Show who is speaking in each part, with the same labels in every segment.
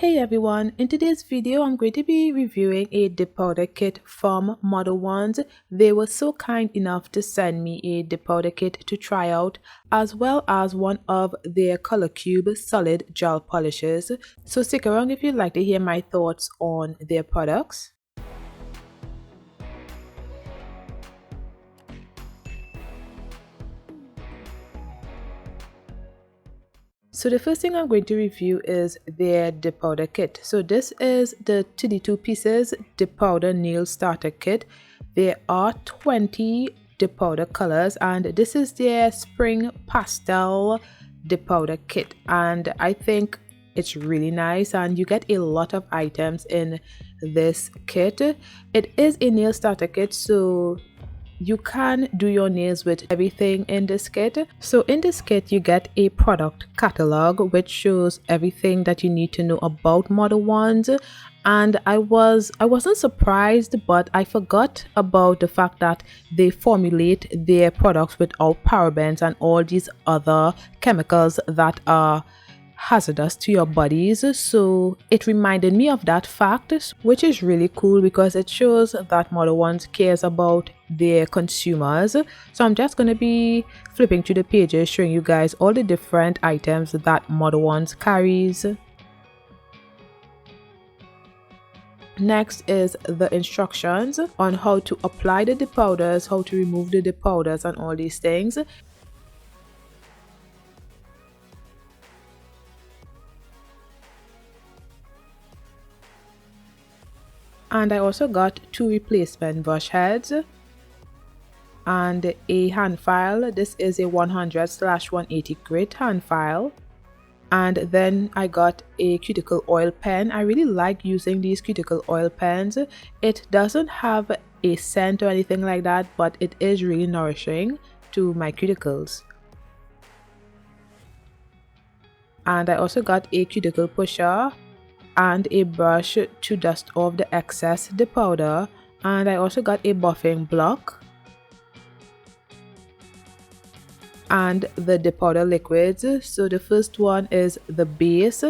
Speaker 1: Hey everyone, in today's video I'm going to be reviewing a dip powder kit from Modelones. They were so kind enough to send me a dip powder kit to try out, as well as one of their color cube solid gel polishes. So stick around if you'd like to hear my thoughts on their products. So the first thing I'm going to review is their dip powder kit. So this is the 32 pieces dip powder nail starter kit. There are 20 dip powder colors and this is their spring pastel dip powder kit, and I think it's really nice and you get a lot of items in this kit. It is a nail starter kit, so you can do your nails with everything in this kit. So in this kit you get a product catalog which shows everything that you need to know about Modelones, and I wasn't surprised, but I forgot about the fact that they formulate their products without parabens and all these other chemicals that are hazardous to your bodies. So it reminded me of that fact, which is really cool because it shows that Modelones cares about their consumers. So I'm just going to be flipping through the pages showing you guys all the different items that Modelones carries. Next is the instructions on how to apply the dip powders, how to remove the dip powders and all these things. And I also got 2 replacement brush heads and a hand file. This is a 100/180 grit hand file. And then I got a cuticle oil pen. I really like using these cuticle oil pens. It doesn't have a scent or anything like that, but it is really nourishing to my cuticles. And I also got a cuticle pusher and a brush to dust off the excess dip powder, and I also got a buffing block and the dip powder liquids. So the first one is the base,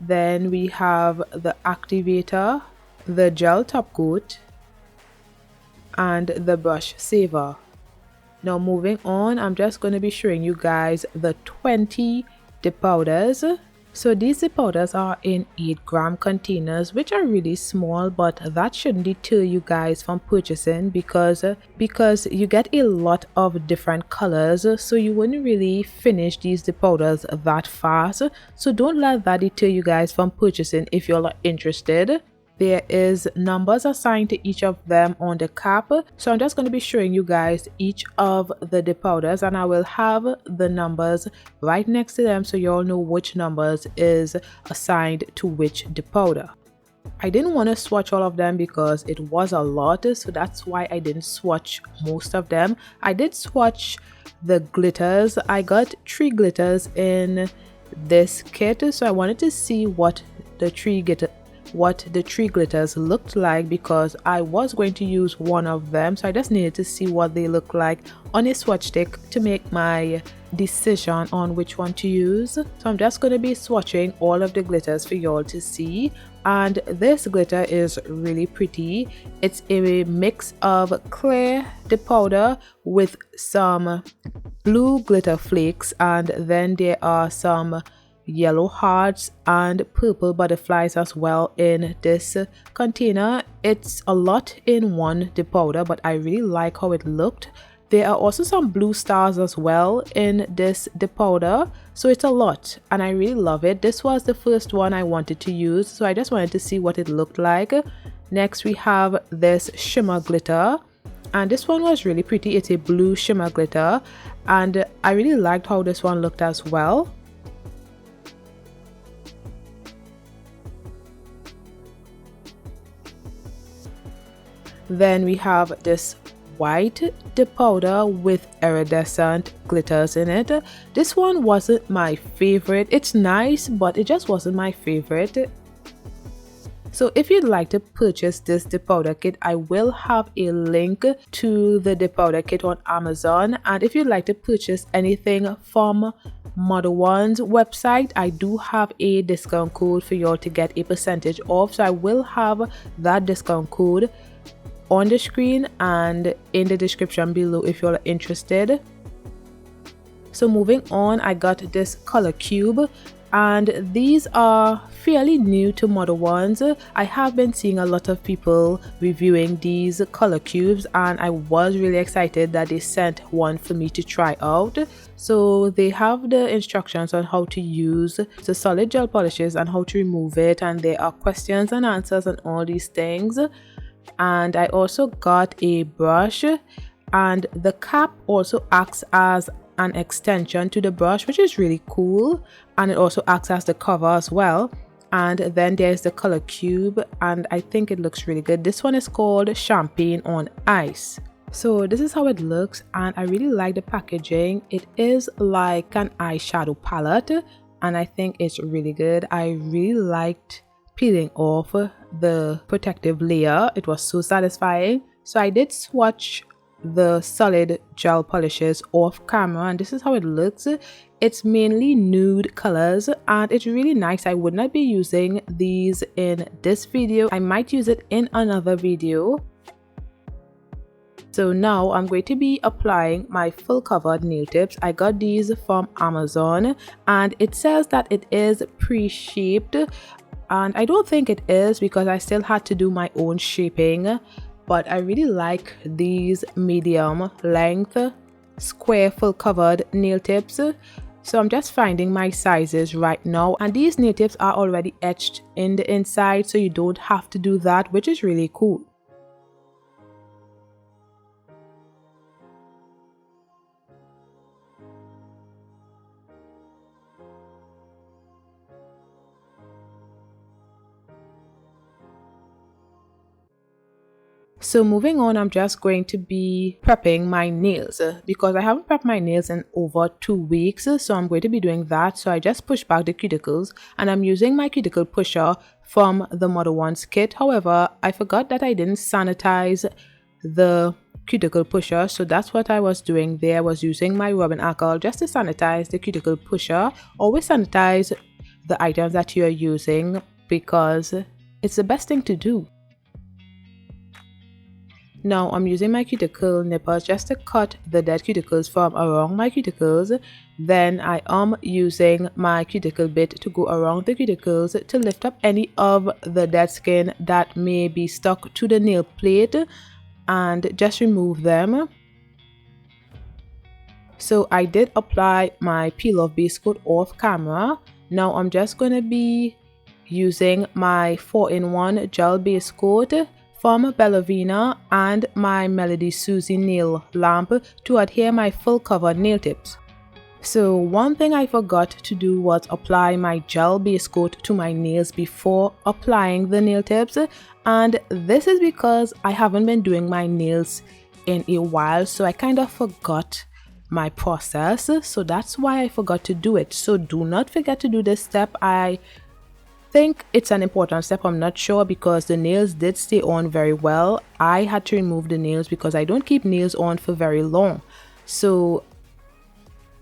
Speaker 1: then we have the activator, the gel top coat, and the brush saver. Now moving on, I'm just going to be showing you guys the 20 dip powders. So these dip powders are in 8-gram containers, which are really small, but that shouldn't deter you guys from purchasing because you get a lot of different colors, so you wouldn't really finish these dip powders that fast. So don't let that deter you guys from purchasing if you're not interested. There is numbers assigned to each of them on the cap, so I'm just going to be showing you guys each of the dip powders, and I will have the numbers right next to them so you all know which numbers is assigned to which dip powder. I didn't want to swatch all of them because it was a lot, so that's why I didn't swatch most of them. I did swatch the glitters. I got 3 glitters in this kit, so I wanted to see what the 3 glitters looked like because I was going to use one of them, so I just needed to see what they look like on a swatch stick to make my decision on which one to use. So I'm just going to be swatching all of the glitters for y'all to see, and this glitter is really pretty. It's a mix of clear dip powder with some blue glitter flakes, and then there are some yellow hearts and purple butterflies as well in this container. It's a lot in one dip powder, but I really like how it looked. There are also some blue stars as well in this dip powder, so it's a lot and I really love it. This was the first one I wanted to use, so I just wanted to see what it looked like. Next we have this shimmer glitter, and this one was really pretty. It's a blue shimmer glitter and I really liked how this one looked as well. Then we have this white dip powder with iridescent glitters in it. This one wasn't my favorite. It's nice, but it just wasn't my favorite. So if you'd like to purchase this dip powder kit, I will have a link to the dip powder kit on Amazon, and if you'd like to purchase anything from Modelones website, I do have a discount code for y'all to get a percentage off, so I will have that discount code on the screen and in the description below if you're interested. So moving on, I got this color cube, and these are fairly new to Modelones. I have been seeing a lot of people reviewing these color cubes, and I was really excited that they sent one for me to try out. So they have the instructions on how to use the solid gel polishes and how to remove it, and there are questions and answers on all these things. And I also got a brush, and the cap also acts as an extension to the brush, which is really cool, and it also acts as the cover as well. And then there's the color cube, and I think it looks really good. This one is called Champagne on Ice. So this is how it looks, and I really like the packaging. It is like an eyeshadow palette, and I think it's really good. I really liked peeling off the protective layer. It was so satisfying. So I did swatch the solid gel polishes off camera, and this is how it looks. It's mainly nude colors, and it's really nice. I would not be using these in this video. I might use it in another video. So now I'm going to be applying my full covered nail tips. I got these from Amazon, and it says that it is pre-shaped, and I don't think it is because I still had to do my own shaping. But I really like these medium length square full covered nail tips. So I'm just finding my sizes right now, and these nail tips are already etched in the inside, so you don't have to do that, which is really cool. So moving on, I'm just going to be prepping my nails because I haven't prepped my nails in over 2 weeks. So I'm going to be doing that. So I just push back the cuticles, and I'm using my cuticle pusher from the Modelones kit. However, I forgot that I didn't sanitize the cuticle pusher. So that's what I was doing there. I was using my rubbing alcohol just to sanitize the cuticle pusher. Always sanitize the items that you're using because it's the best thing to do. Now I'm using my cuticle nippers just to cut the dead cuticles from around my cuticles. Then I am using my cuticle bit to go around the cuticles to lift up any of the dead skin that may be stuck to the nail plate and just remove them. So I did apply my peel off base coat off camera. Now I'm just going to be using my 4-in-1 gel base coat from Bellavina and my Melody Susie nail lamp to adhere my full cover nail tips. So one thing I forgot to do was apply my gel base coat to my nails before applying the nail tips, and this is because I haven't been doing my nails in a while, so I kind of forgot my process. So that's why I forgot to do it. So do not forget to do this step. I think it's an important step. I'm not sure because the nails did stay on very well. I had to remove the nails because I don't keep nails on for very long. So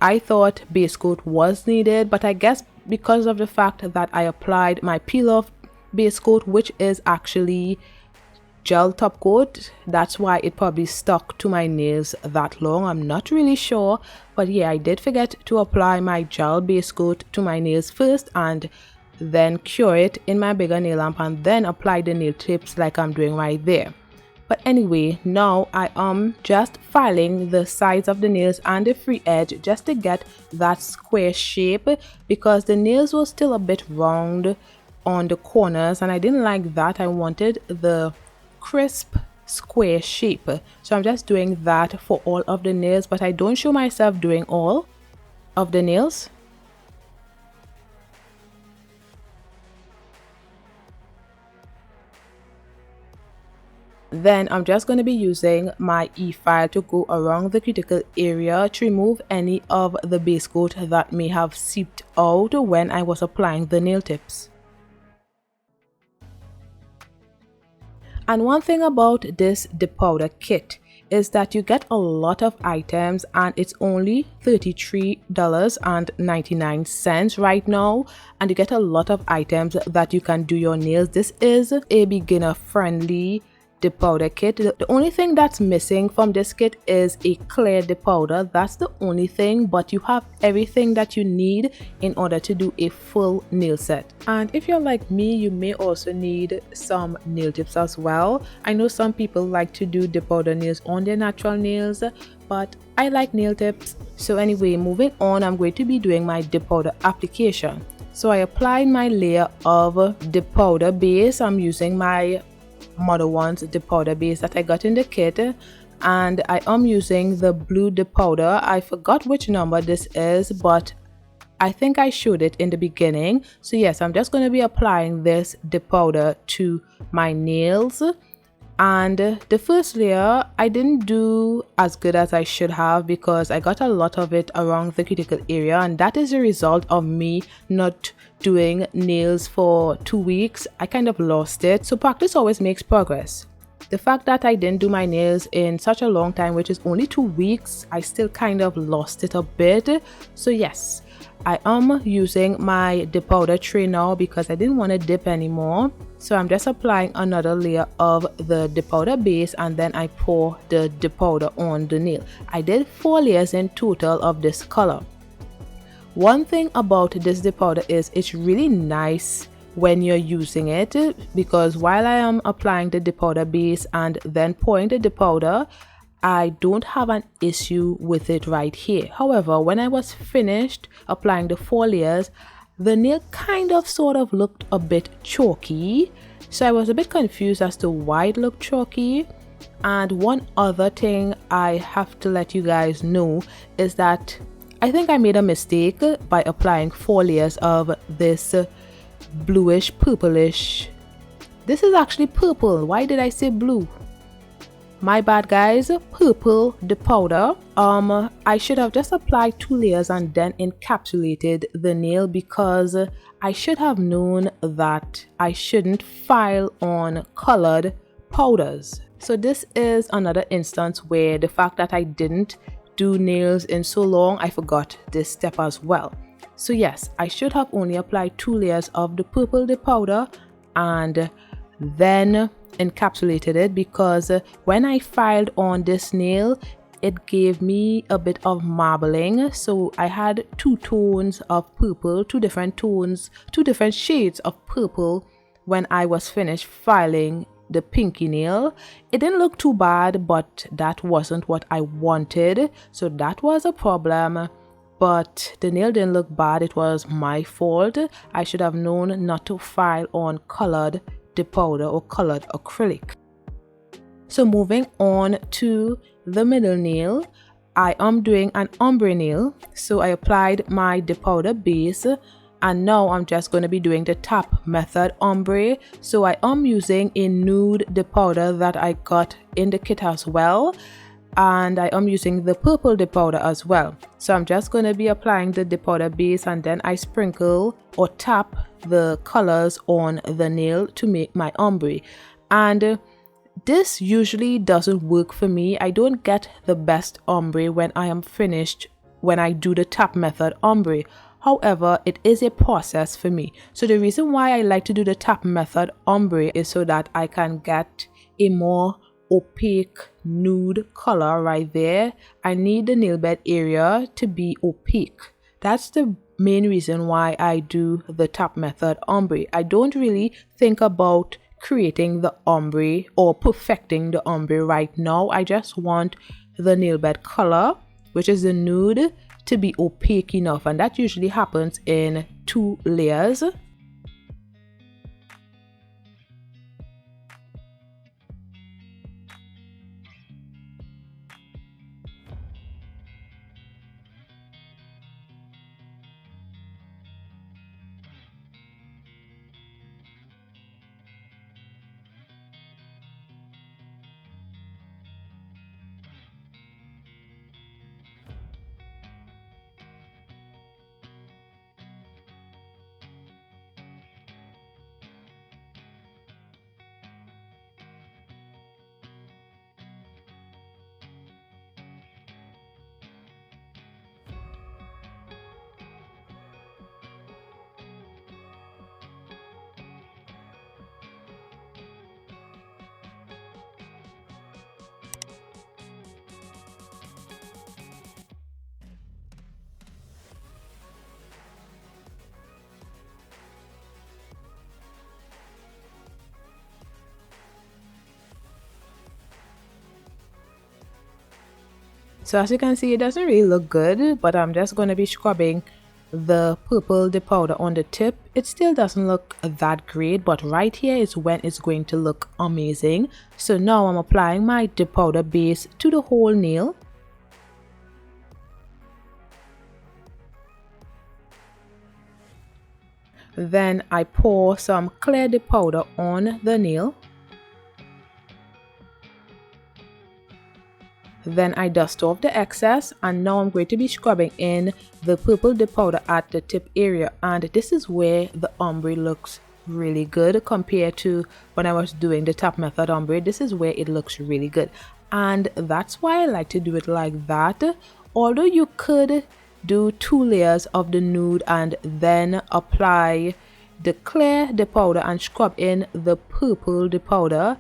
Speaker 1: I thought base coat was needed, but I guess because of the fact that I applied my peel off base coat, which is actually gel top coat, that's why it probably stuck to my nails that long. I'm not really sure, but yeah, I did forget to apply my gel base coat to my nails first and then cure it in my bigger nail lamp and then apply the nail tips like I'm doing right there. But anyway, now I am just filing the sides of the nails and the free edge just to get that square shape because the nails were still a bit round on the corners and I didn't like that. I wanted the crisp square shape. So I'm just doing that for all of the nails, but I don't show myself doing all of the nails. Then I'm just going to be using my e-file to go around the cuticle area to remove any of the base coat that may have seeped out when I was applying the nail tips. And one thing about this dip powder kit is that you get a lot of items and it's only $33.99 right now, and you get a lot of items that you can do your nails. This is a beginner friendly depowder kit. The only thing that's missing from this kit is a clear depowder. That's the only thing, but you have everything that you need in order to do a full nail set. And if you're like me, you may also need some nail tips as well. I know some people like to do depowder nails on their natural nails, but I like nail tips. So anyway, moving on, I'm going to be doing my depowder application. So I applied my layer of depowder base. I'm using my Modelones depowder base that I got in the kit, and I am using the blue depowder. I forgot which number this is, but I think I showed it in the beginning. So yes, I'm just going to be applying this depowder to my nails. And the first layer I didn't do as good as I should have because I got a lot of it around the cuticle area, and that is a result of me not doing nails for 2 weeks. I kind of lost it. So practice always makes progress. The fact that I didn't do my nails in such a long time, which is only 2 weeks, I still kind of lost it a bit. So yes, I am using my depowder tray now because I didn't want to dip anymore. So I'm just applying another layer of the depowder base, and then I pour the depowder on the nail. I did 4 layers in total of this color. One thing about this depowder is it's really nice when you're using it, because while I am applying the depowder base and then pouring the depowder, I don't have an issue with it right here. However, when I was finished applying the 4 layers, the nail kind of sort of looked a bit chalky. So I was a bit confused as to why it looked chalky. And one other thing I have to let you guys know is that I think I made a mistake by applying 4 layers of this bluish purplish. This is actually purple. Why did I say blue? My bad, guys. Purple depowder. I should have just applied 2 layers and then encapsulated the nail, because I should have known that I shouldn't file on colored powders. So this is another instance where the fact that I didn't do nails in so long, I forgot this step as well. So yes, I should have only applied 2 layers of the purple depowder and then encapsulated it, because when I filed on this nail, it gave me a bit of marbling. So I had 2 tones of purple, 2 different tones, 2 different shades of purple when I was finished filing the pinky nail. It didn't look too bad, but that wasn't what I wanted, so that was a problem. But the nail didn't look bad. It was my fault. I should have known not to file on colored depowder or colored acrylic. So moving on to the middle nail, I am doing an ombre nail. So I applied my depowder base, and now I'm just going to be doing the tap method ombre. So I am using a nude depowder that I got in the kit as well, and I am using the purple depowder as well. So I'm just going to be applying the depowder base, and then I sprinkle or tap the colors on the nail to make my ombre. And this usually doesn't work for me. I don't get the best ombre when I am finished when I do the tap method ombre. However, it is a process for me. So the reason why I like to do the tap method ombre is so that I can get a more opaque nude color right there. I need the nail bed area to be opaque. That's the main reason why I do the tap method ombre. I don't really think about creating the ombre or perfecting the ombre right now. I just want the nail bed color, which is the nude, to be opaque enough, and that usually happens in 2 layers. So as you can see, it doesn't really look good, but I'm just going to be scrubbing the purple dip powder on the tip. It still doesn't look that great, but right here is when it's going to look amazing. So now I'm applying my dip powder base to the whole nail. Then I pour some clear dip powder on the nail. Then I dust off the excess, and now I'm going to be scrubbing in the purple dip powder at the tip area, and this is where the ombre looks really good compared to when I was doing the top method ombre. This is where it looks really good, and that's why I like to do it like that. Although you could do 2 layers of the nude and then apply the clear dip powder and scrub in the purple dip powder,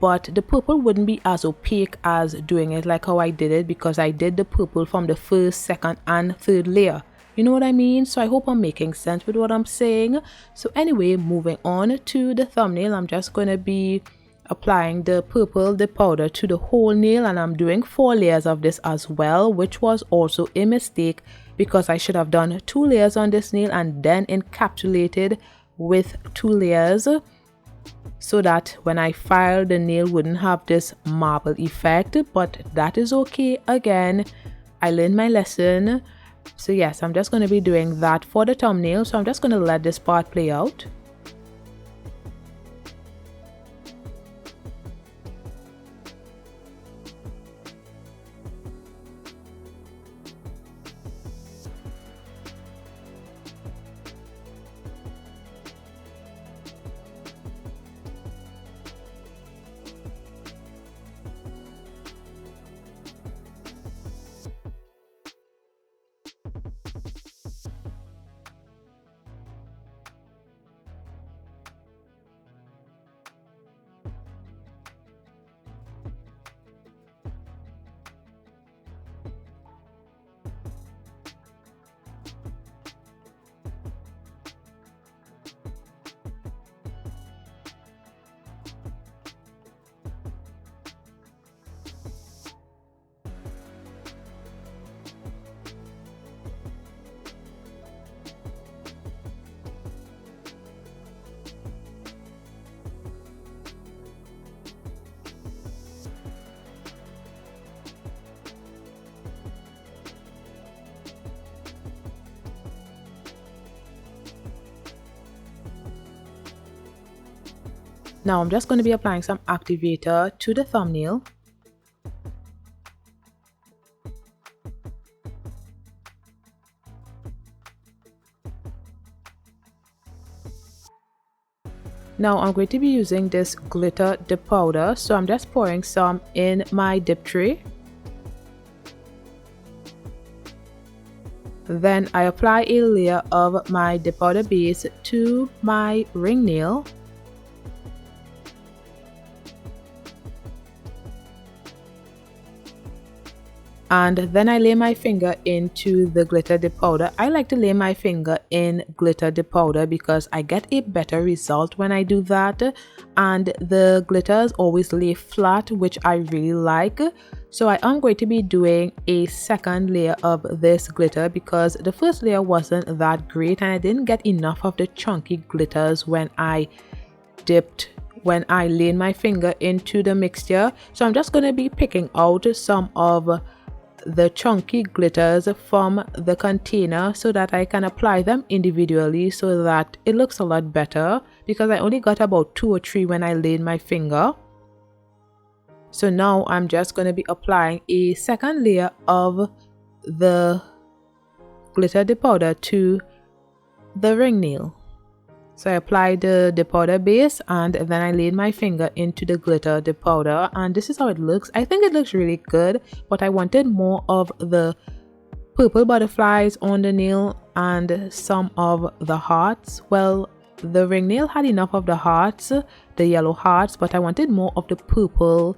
Speaker 1: but the purple wouldn't be as opaque as doing it like how I did it, because I did the purple from the first, second and third layer. You know what I mean? So I hope I'm making sense with what I'm saying. So anyway, moving on to the thumbnail, I'm just going to be applying the purple dip powder to the whole nail, and I'm doing 4 layers of this as well, which was also a mistake because I should have done 2 layers on this nail and then encapsulated with 2 layers, so that when I file, the nail wouldn't have this marble effect. But that is okay. Again, I learned my lesson. So yes, I'm just going to be doing that for the thumbnail. So I'm just going to let this part play out. Now I'm just going to be applying some activator to the thumbnail. Now I'm going to be using this glitter dip powder, so I'm just pouring some in my dip tray. Then I apply a layer of my dip powder base to my ring nail. And then I lay my finger into the glitter dip powder. I like to lay my finger in glitter dip powder because I get a better result when I do that, and the glitters always lay flat, which I really like. So I am going to be doing a second layer of this glitter because the first layer wasn't that great and I didn't get enough of the chunky glitters when I laid my finger into the mixture. So I'm just going to be picking out some of the chunky glitters from the container so that I can apply them individually so that it looks a lot better, because I only got about 2 or 3 when I laid my finger. So now I'm just going to be applying a second layer of the glitter dip powder to the ring nail. So I applied the dip powder base and then I laid my finger into the glitter dip powder, and this is how it looks. I think it looks really good, but I wanted more of the purple butterflies on the nail and some of the hearts. Well, the ring nail had enough of the hearts, the yellow hearts, but I wanted more of the purple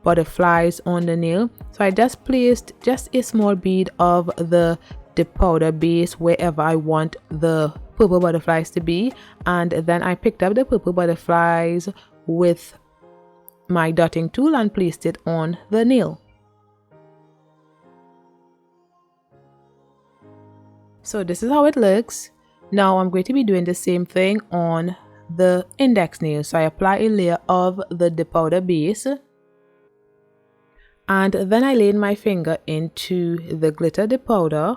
Speaker 1: butterflies on the nail. So I just placed just a small bead of the dip powder base wherever I want the purple butterflies to be, and then I picked up the purple butterflies with my dotting tool and placed it on the nail. So this is how it looks. Now I'm going to be doing the same thing on the index nail. So I apply a layer of the dip powder base, and then I lay my finger into the glitter dip powder.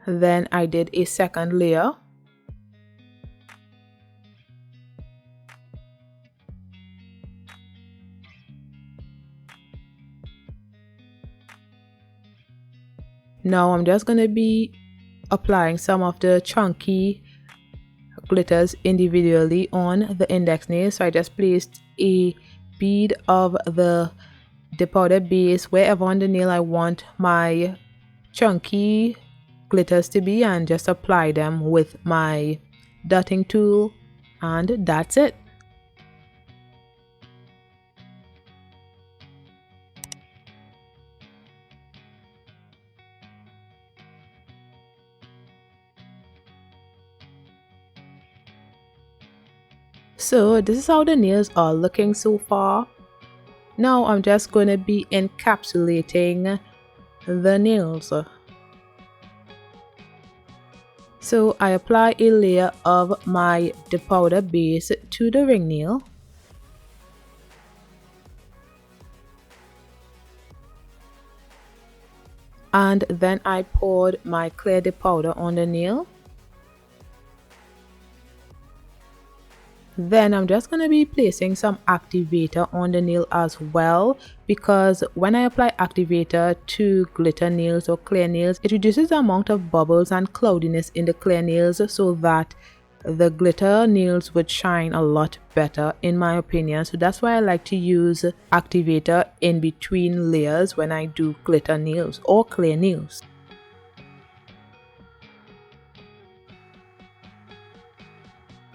Speaker 1: Then I did a second layer. Now I'm just going to be applying some of the chunky glitters individually on the index nail. So I just placed a bead of the dip powder base wherever on the nail I want my chunky glitters to be, and just apply them with my dotting tool, and that's it. So this is how the nails are looking so far. Now I'm just going to be encapsulating the nails. So I apply a layer of my dip powder base to the ring nail. And then I poured my clear dip powder on the nail. Then I'm just going to be placing some activator on the nail as well, because when I apply activator to glitter nails or clear nails, it reduces the amount of bubbles and cloudiness in the clear nails so that the glitter nails would shine a lot better, in my opinion. So that's why I like to use activator in between layers when I do glitter nails or clear nails.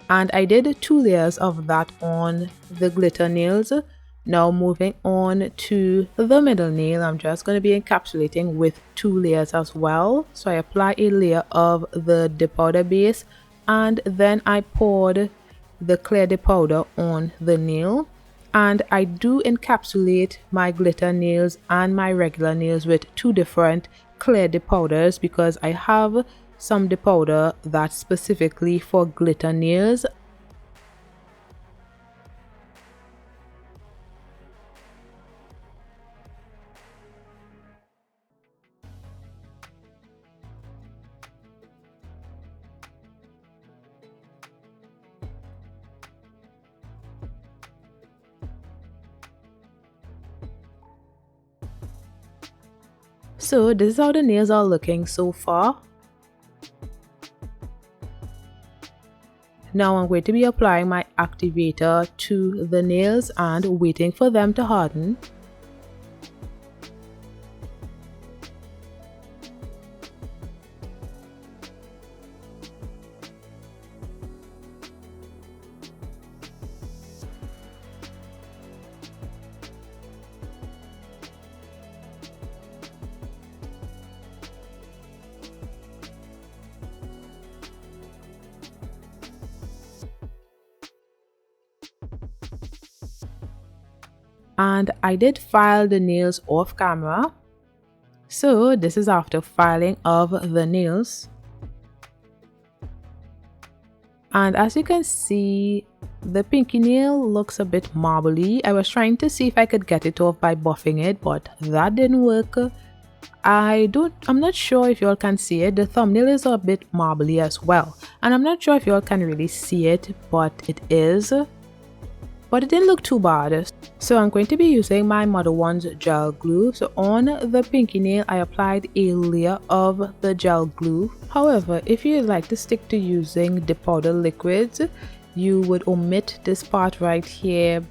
Speaker 1: And I did 2 layers of that on the glitter nails. Now moving on to the middle nail, I'm just going to be encapsulating with 2 layers as well. So I apply a layer of the dip powder base, and then I poured the clear dip powder on the nail. And I do encapsulate my glitter nails and my regular nails with 2 different clear dip powders, because I have some dip powder that's specifically for glitter nails. So this is how the nails are looking so far. Now I'm going to be applying my activator to the nails and waiting for them to harden. And I did file the nails off camera. So this is after filing of the nails. And as you can see, the pinky nail looks a bit marbly. I was trying to see if I could get it off by buffing it, but that didn't work. I'm not sure if y'all can see it. The thumbnail is a bit marbly as well. And I'm not sure if y'all can really see it, but it is. But it didn't look too bad. So I'm going to be using my Modelones gel glue. So on the pinky nail, I applied a layer of the gel glue. However, if you'd like to stick to using dip powder liquids, you would omit this part right here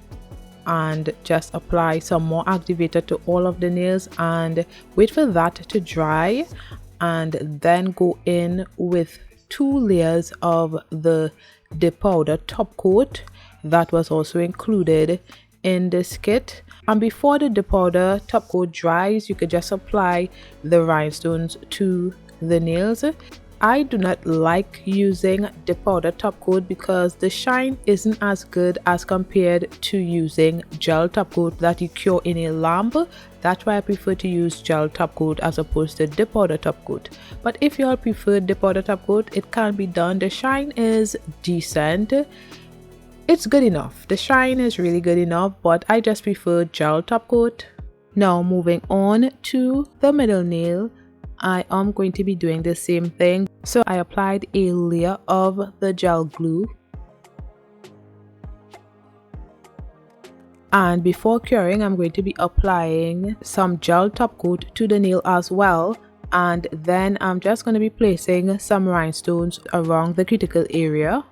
Speaker 1: and just apply some more activator to all of the nails and wait for that to dry, and then go in with 2 layers of the dip powder top coat that was also included in this kit. And before the dip powder top coat dries, you could just apply the rhinestones to the nails. I do not like using the powder top coat because the shine isn't as good as compared to using gel top coat that you cure in a lamp. That's why I prefer to use gel top coat as opposed to the powder top coat. But if you all prefer the powder top coat, it can be done. The shine is decent. It's good enough. The shine is really good enough, but I just prefer gel top coat. Now moving on to the middle nail, I am going to be doing the same thing. So I applied a layer of the gel glue. And before curing, I'm going to be applying some gel top coat to the nail as well. And then I'm just going to be placing some rhinestones around the cuticle area.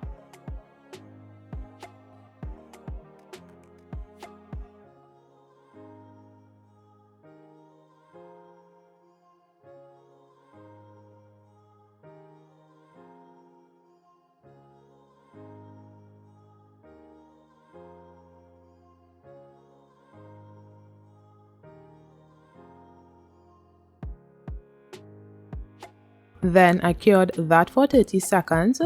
Speaker 1: Then I cured that for 30 seconds.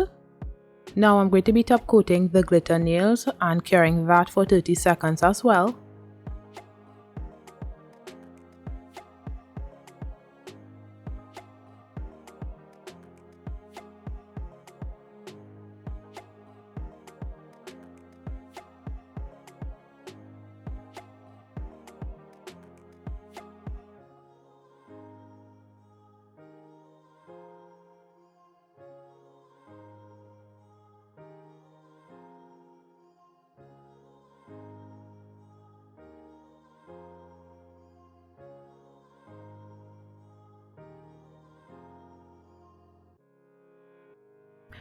Speaker 1: Now I'm going to be top coating the glitter nails and curing that for 30 seconds as well.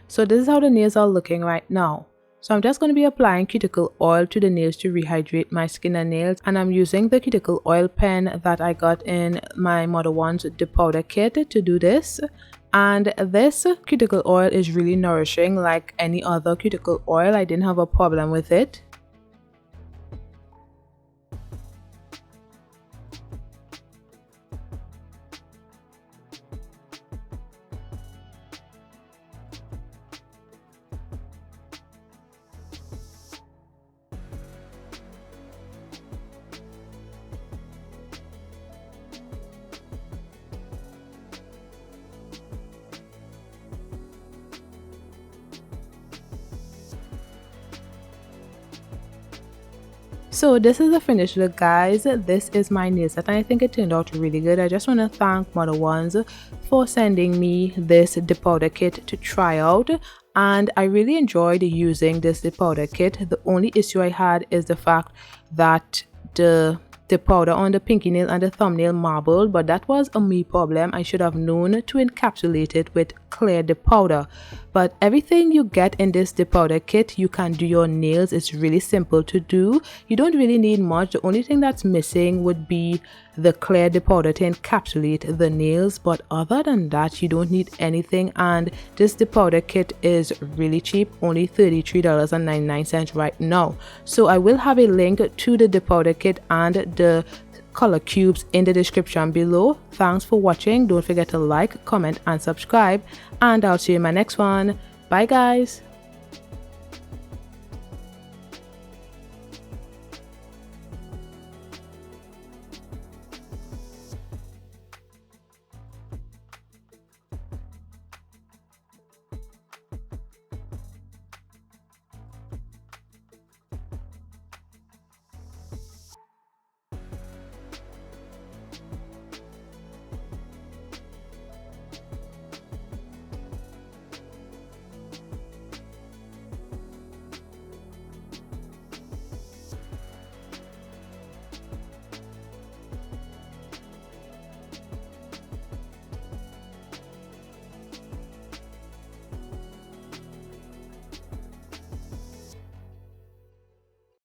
Speaker 1: So this is how the nails are looking right now. So I'm just going to be applying cuticle oil to the nails to rehydrate my skin and nails, and I'm using the cuticle oil pen that I got in my Modelones the powder kit to do this. And this cuticle oil is really nourishing like any other cuticle oil. I didn't have a problem with it. So this is the finished look, guys. This is my nail set and I think it turned out really good. I just want to thank Modelones for sending me this powder kit to try out, and I really enjoyed using this powder kit. The only issue I had is the fact that the powder on the pinky nail and the thumbnail marbled, but that was a me problem. I should have known to encapsulate it with clear powder. But everything you get in this powder kit, you can do your nails. It's really simple to do. You don't really need much. The only thing that's missing would be the clear powder to encapsulate the nails, but other than that you don't need anything. And this powder kit is really cheap, only $33.99 right now. So I will have a link to the powder kit and the color cubes in the description below. Thanks for watching. Don't forget to like, comment and subscribe, and I'll see you in my next one. Bye guys.